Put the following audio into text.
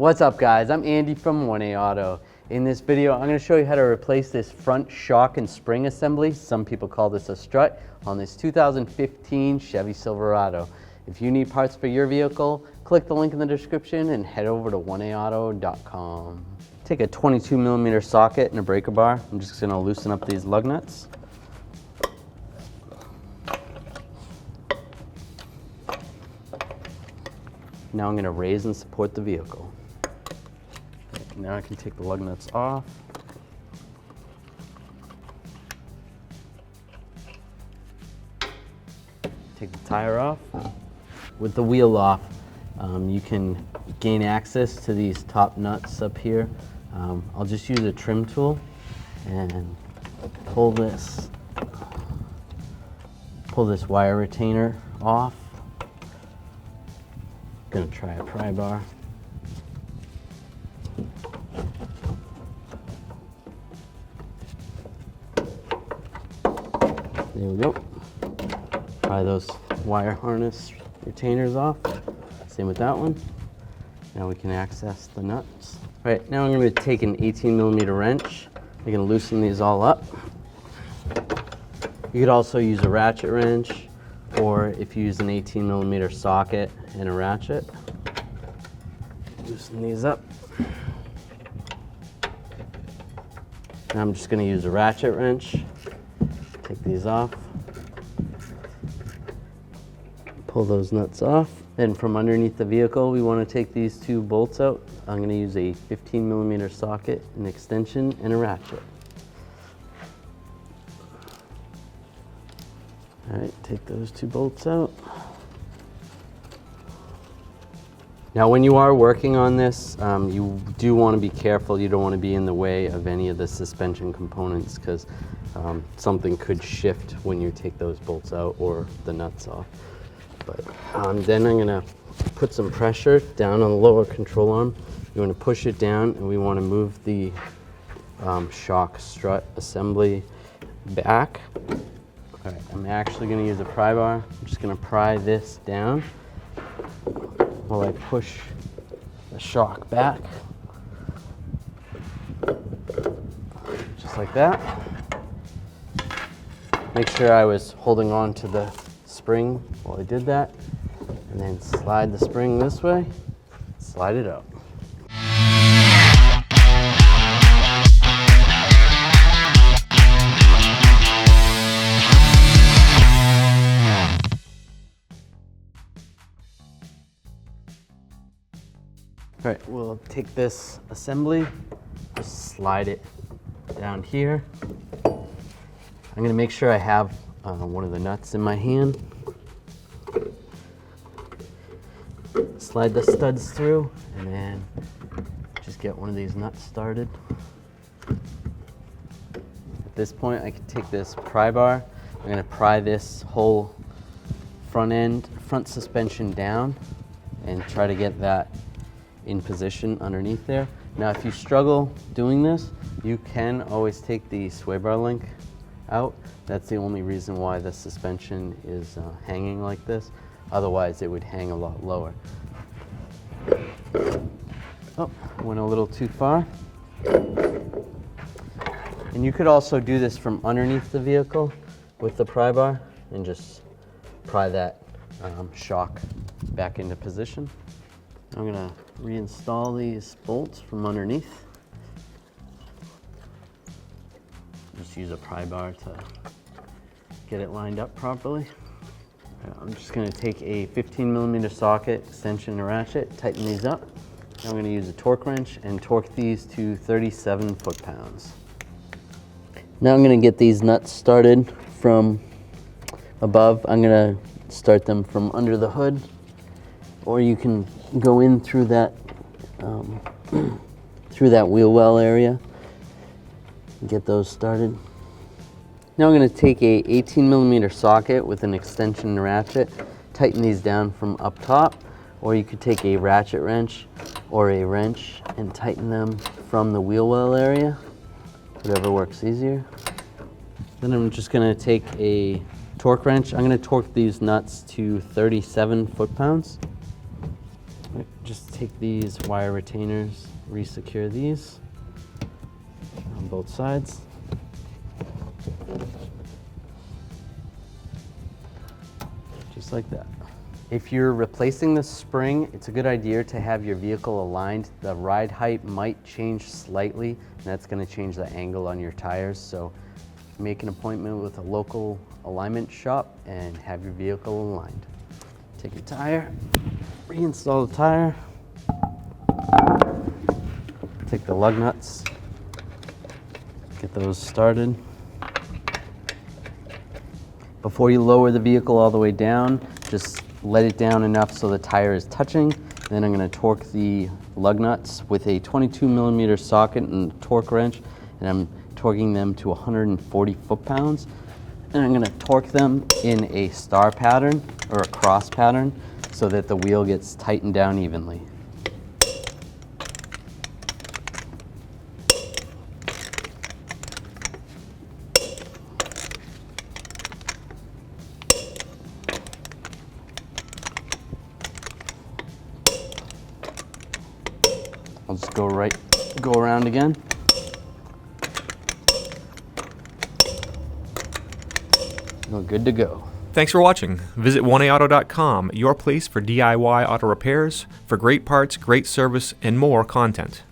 What's up guys, I'm Andy from 1A Auto. In this video, I'm going to show you how to replace this front shock and spring assembly, some people call this a strut, on this 2015 Chevy Silverado. If you need parts for your vehicle, click the link in the description and head over to 1aauto.com. Take a 22mm socket and a breaker bar. I'm just going to loosen up these lug nuts. Now I'm going to raise and support the vehicle. Now I can take the lug nuts off. Take the tire off. With the wheel off, you can gain access to these top nuts up here. I'll just use a trim tool and pull this wire retainer off. Gonna try a pry bar. There we go. Pry those wire harness retainers off. Same with that one. Now we can access the nuts. All right, now I'm going to take an 18mm wrench. I'm going to loosen these all up. You could also use a ratchet wrench, or if you use an 18mm socket and a ratchet. Loosen these up. Now I'm just going to use a ratchet wrench. Take these off. Pull those nuts off. Then from underneath the vehicle, we want to take these two bolts out. I'm going to use a 15mm socket, an extension, and a ratchet. All right, take those two bolts out. Now when you are working on this, you do want to be careful. You don't want to be in the way of any of the suspension components because something could shift when you take those bolts out or the nuts off. But then I'm going to put some pressure down on the lower control arm. You want to push it down, and we want to move the shock strut assembly back. All right, I'm actually going to use a pry bar. I'm just going to pry this down while I push the shock back. Just like that. Make sure I was holding on to the spring while I did that, and then slide the spring this way, slide it out. All right, we'll take this assembly, just slide it down here. I'm going to make sure I have one of the nuts in my hand. Slide the studs through, and then just get one of these nuts started. At this point, I can take this pry bar. I'm going to pry this whole front suspension down and try to get that in position underneath there. Now, if you struggle doing this, you can always take the sway bar link out. That's the only reason why the suspension is hanging like this. Otherwise, it would hang a lot lower. Oh, went a little too far. And you could also do this from underneath the vehicle with the pry bar and just pry that shock back into position. I'm going to reinstall these bolts from underneath. Just use a pry bar to get it lined up properly. I'm just going to take a 15mm socket, extension, and a ratchet, tighten these up. Now I'm going to use a torque wrench and torque these to 37 foot-pounds. Now I'm going to get these nuts started from above. I'm going to start them from under the hood, or you can go in through that wheel well area and get those started. Now I'm going to take a 18mm socket with an extension and ratchet, tighten these down from up top, or you could take a ratchet wrench or a wrench and tighten them from the wheel well area, whatever works easier. Then I'm just going to take a torque wrench. I'm going to torque these nuts to 37 foot-pounds. Just take these wire retainers, re-secure these on both sides. Just like that. If you're replacing the spring, it's a good idea to have your vehicle aligned. The ride height might change slightly, and that's going to change the angle on your tires. So make an appointment with a local alignment shop and have your vehicle aligned. Take your tire, reinstall the tire, take the lug nuts, get those started. Before you lower the vehicle all the way down, just let it down enough so the tire is touching. Then I'm going to torque the lug nuts with a 22mm socket and torque wrench, and I'm torquing them to 140 foot-pounds. And I'm going to torque them in a star pattern or a cross pattern so that the wheel gets tightened down evenly. I'll just go around again. We're good to go. Thanks for watching. Visit 1aauto.com, your place for DIY auto repairs, for great parts, great service, and more content.